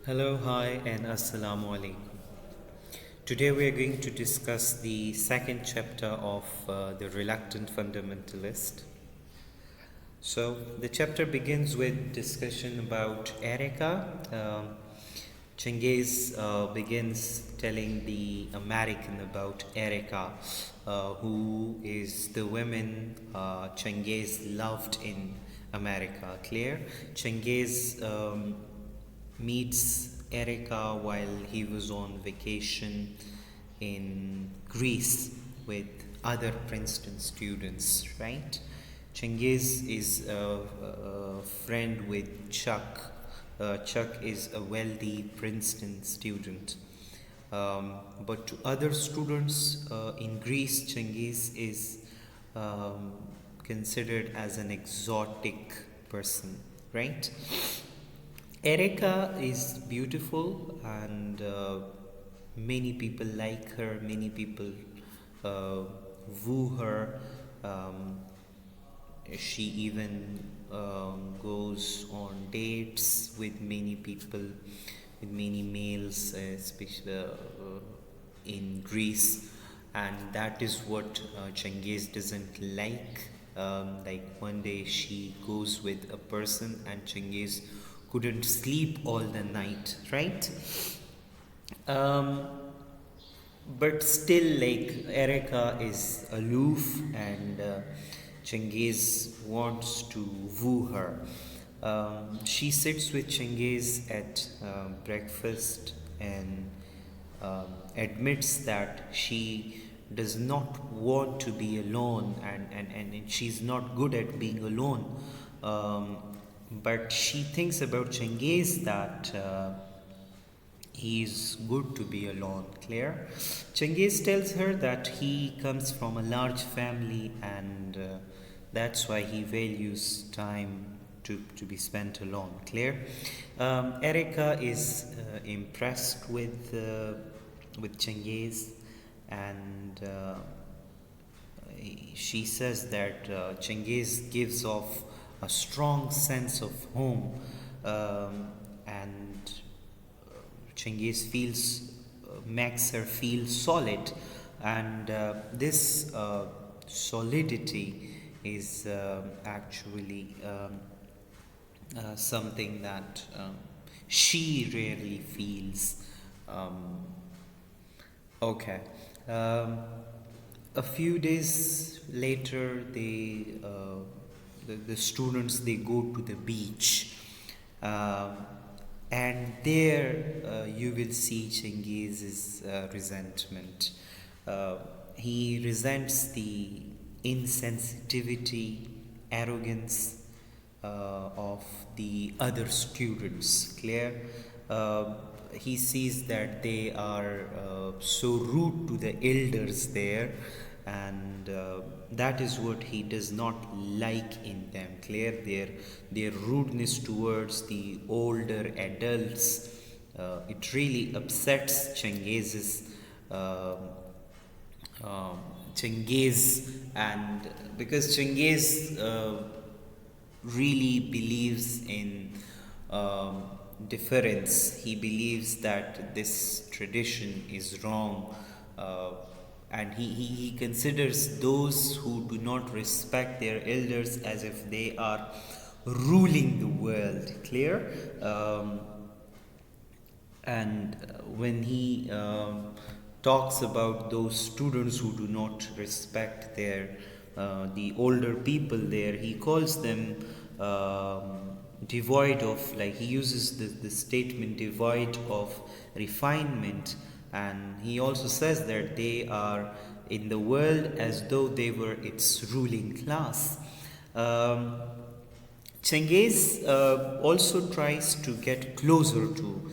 Hello, hi, and assalamu alaikum. Today we are going to discuss the second chapter of The Reluctant Fundamentalist. So, the chapter begins with discussion about Erica. Chengiz begins telling the American about Erica, who is the woman Chengiz loved in America. Clear? Chengiz meets Erica while he was on vacation in Greece with other Princeton students, right? Chengiz is a friend with Chuck. Chuck is a wealthy Princeton student. But to other students in Greece, Chengiz is um, considered as an exotic person, right? Erica is beautiful and many people like her, many people uh, woo her. Um, she even goes on dates with many people, with many males, especially in Greece, and that is what Cengiz doesn't like. Like one day she goes with a person, and Cengiz couldn't sleep all the night, right? Um, but still, like Erica is aloof, and Chengiz wants to woo her. She sits with Chengiz at breakfast and admits that she does not want to be alone, and she's not good at being alone. But she thinks about Chengiz that he's good to be alone. Clear? Chengiz tells her that he comes from a large family, and that's why he values time to be spent alone. Clear? Erica is impressed with Chengiz, and she says that Chengiz gives off a strong sense of home, and Chengiz feels makes her feel solid, and this solidity is actually something that she rarely feels. Um, okay. Um, a few days later, the students they go to the beach, um, and there you will see Chengiz's resentment. Uh, he resents the insensitivity, arrogance of the other students. Clear? Uh, he sees that they are so rude to the elders there, and that is what he does not like in them. Clear? Their rudeness towards the older adults. It really upsets Chengiz's um um, Chengiz, and because Chengiz really believes in difference. He believes that this tradition is wrong, and he considers those who do not respect their elders as if they are ruling the world. Clear? And when he talks about those students who do not respect their the older people there, he calls them devoid of, like he uses the statement devoid of refinement, and he also says that they are in the world as though they were its ruling class. um, Chengiz also tries to get closer to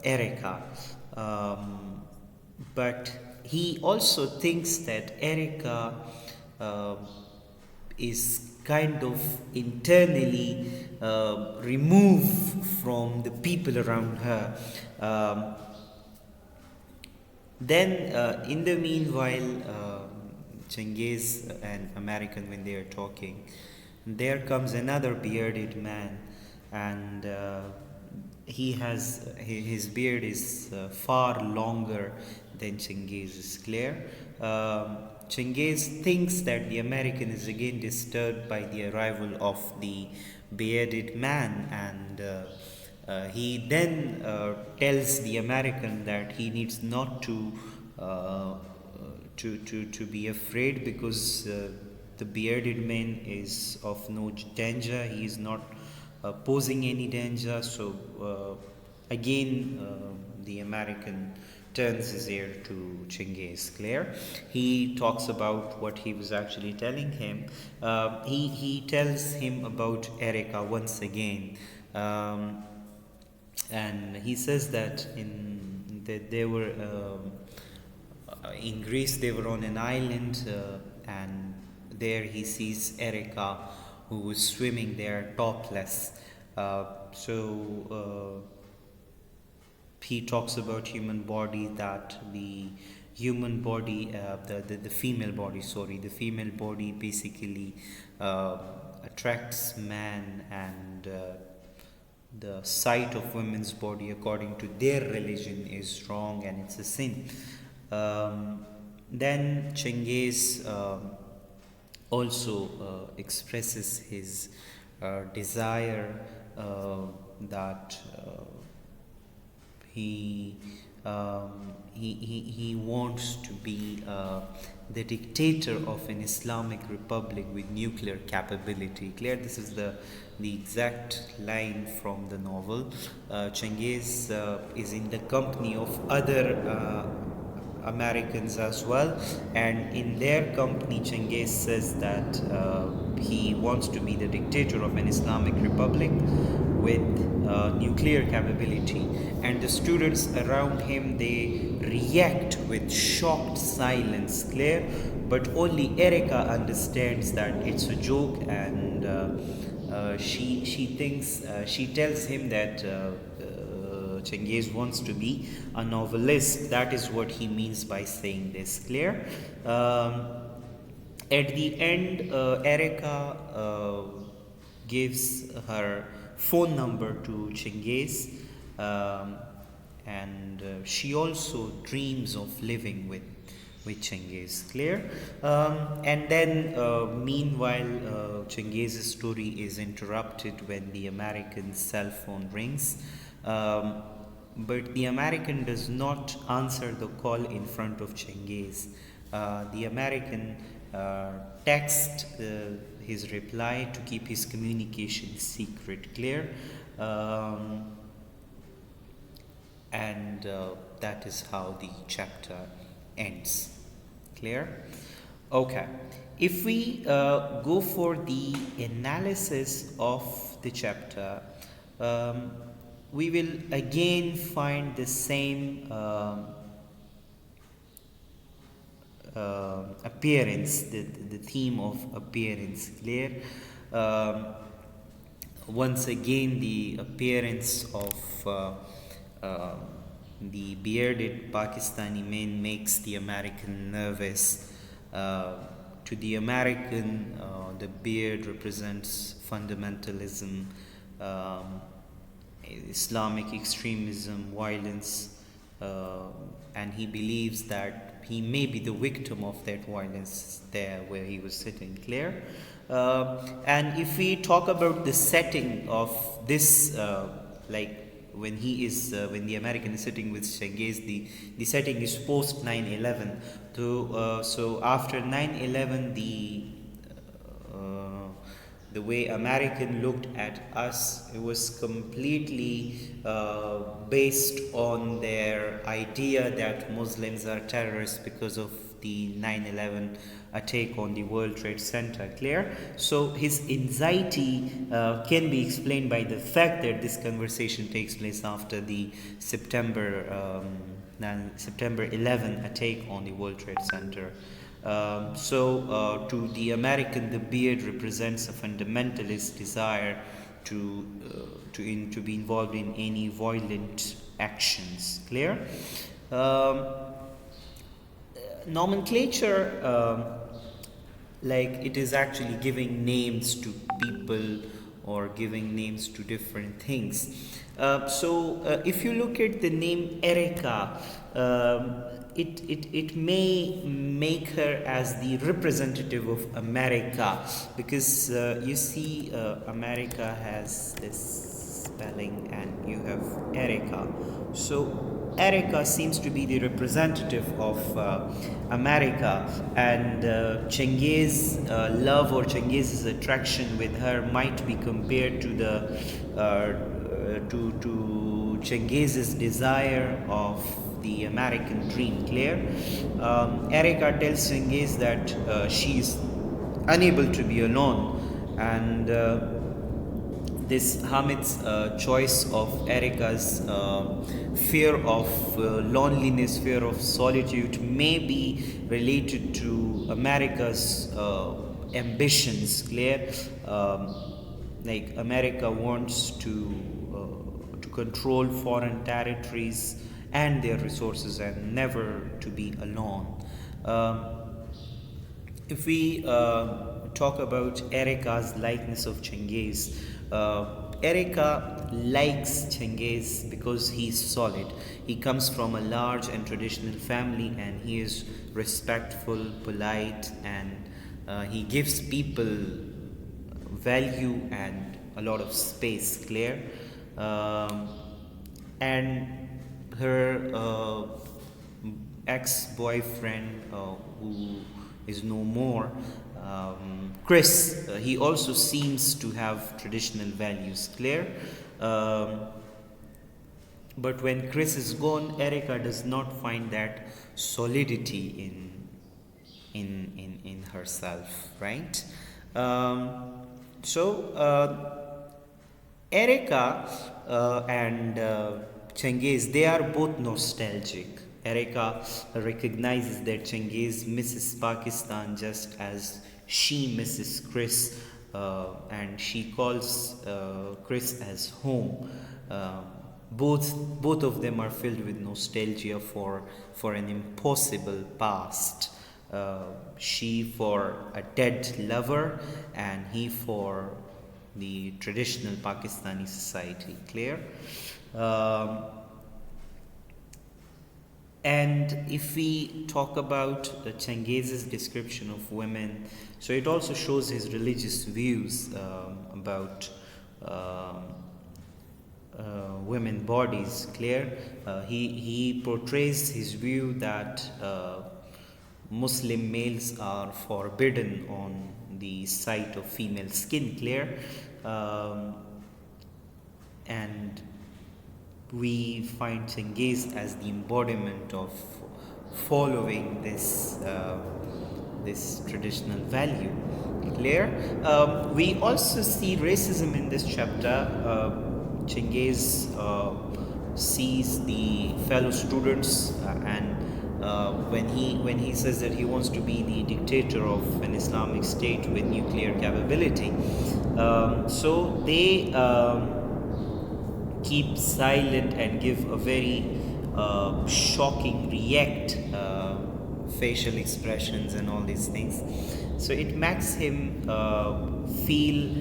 Erica, um, but he also thinks that Erica uh, is kind of internally removed from the people around her. Um, then, in the meanwhile, Chengiz and American, when they are talking, there comes another bearded man, and his beard is far longer than Chengiz's. Clear. Chengiz thinks that the American is again disturbed by the arrival of the bearded man, and he then tells the American that he needs not uh, to be afraid, because the bearded man is of no danger. He is not posing any danger. So again, the American turns his ear to Chinggis. Clear? He talks about what he was actually telling him. He tells him about Erica once again. And he says that they were in Greece. They were on an island, and there he sees Erica, who was swimming there topless. He talks about human body, that the human body, the female body, the female body basically attracts man, and the sight of women's body according to their religion is wrong and it's a sin. Then Chengiz also expresses his desire that he wants to be the dictator of an Islamic republic with nuclear capability. Clear? This is the exact line from the novel. Chengiz is in the company of other Americans as well, and in their company Chengiz says that he wants to be the dictator of an Islamic republic with nuclear capability, and the students around him, they react with shocked silence. Clear? But only Erica understands that it's a joke, and she tells him that Chengiz wants to be a novelist. That is what he means by saying this. Clear? At the end, Erica gives her phone number to Chengiz, and she also dreams of living with Chengiz. Clear? And then meanwhile, Chengiz's story is interrupted when the American's cell phone rings. But the American does not answer the call in front of Chengiz. The American texts his reply to keep his communication secret. Clear? And that is how the chapter ends. Clear? Okay. If we go for the analysis of the chapter, we will again find the same appearance, the theme of appearance. Clear? Once again, the appearance of the bearded Pakistani man makes the American nervous. To the American, the beard represents fundamentalism, Islamic extremism, violence, and he believes that he may be the victim of that violence there where he was sitting. Clear? And if we talk about the setting of this, like when the American is sitting with Chengiz, the setting is post 9/11. So after 9/11, the way American looked at us, it was completely based on their idea that Muslims are terrorists because of the 9/11 attack on the World Trade Center. Clear? So his anxiety can be explained by the fact that this conversation takes place after the September 11 attack on the World Trade Center. To the American, the beard represents a fundamentalist desire to be involved in any violent actions. Clear? Nomenclature, like it is actually giving names to people or giving names to different things. If you look at the name Erica, it may make her as the representative of America, because you see, America has this spelling and you have Erica. So Erica seems to be the representative of America, and Chengiz's love or Chengiz's attraction with her might be compared to the to Chengiz's desire of the American dream. Clear? Erica tells Chengiz that she is unable to be alone, and this Hamid's choice of Erica's fear of loneliness, fear of solitude, may be related to America's ambitions. Clear? Like America wants to control foreign territories and their resources and never to be alone. If we talk about Erica's likeness of Chengiz, Erica likes Chengiz because he's solid. He comes from a large and traditional family, and he is respectful, polite, and he gives people value and a lot of space. Clear? And her ex-boyfriend, who is no more, Chris, he also seems to have traditional values. Clear? But when Chris is gone, Erica does not find that solidity in herself, right? Erica and Chengiz, they are both nostalgic. Erica recognizes that Chengiz misses Pakistan just as she misses Chris, and she calls Chris as home. Both of them are filled with nostalgia for an impossible past. She for a dead lover, and he for the traditional Pakistani society. Clear? And if we talk about Chengiz's description of women, so it also shows his religious views about women bodies. Clear? He portrays his view that Muslim males are forbidden on the sight of female skin. Clear? And we find Chengiz as the embodiment of following this traditional value. Clear? We also see racism in this chapter. Chengiz sees the fellow students, and when he says that he wants to be the dictator of an Islamic state with nuclear capability, so they keep silent and give a very shocking facial expressions and all these things. So it makes him feel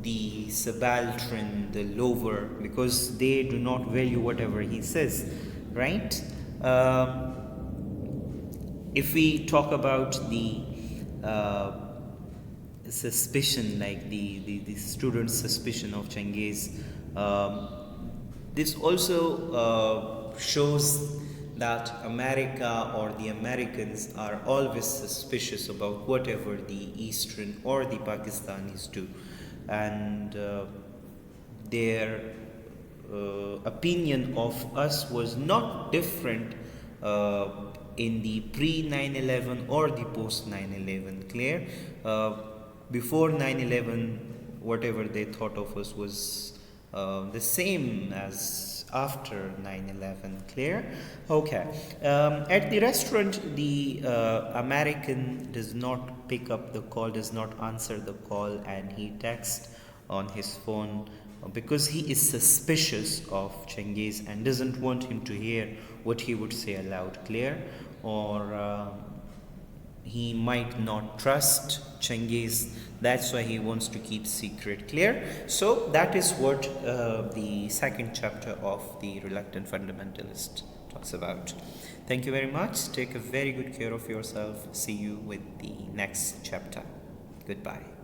the subaltern, the lower, because they do not value whatever he says, right? If we talk about the suspicion, like the student's suspicion of Chengiz, this also shows that America or the Americans are always suspicious about whatever the Eastern or the Pakistanis do, and their opinion of us was not different in the pre 9/11 or the post 9/11. Clear? Before 9/11, whatever they thought of us was the same as after 9/11. Clear? Okay. At the restaurant, the American does not pick up the call, does not answer the call, and he texts on his phone because he is suspicious of Chengiz and doesn't want him to hear what he would say aloud. Clear? Or he might not trust Chengiz. That's why he wants to keep secret clear. So that is what the second chapter of the Reluctant Fundamentalist talks about. Thank you very much. Take a very good care of yourself. See you with the next chapter. Goodbye.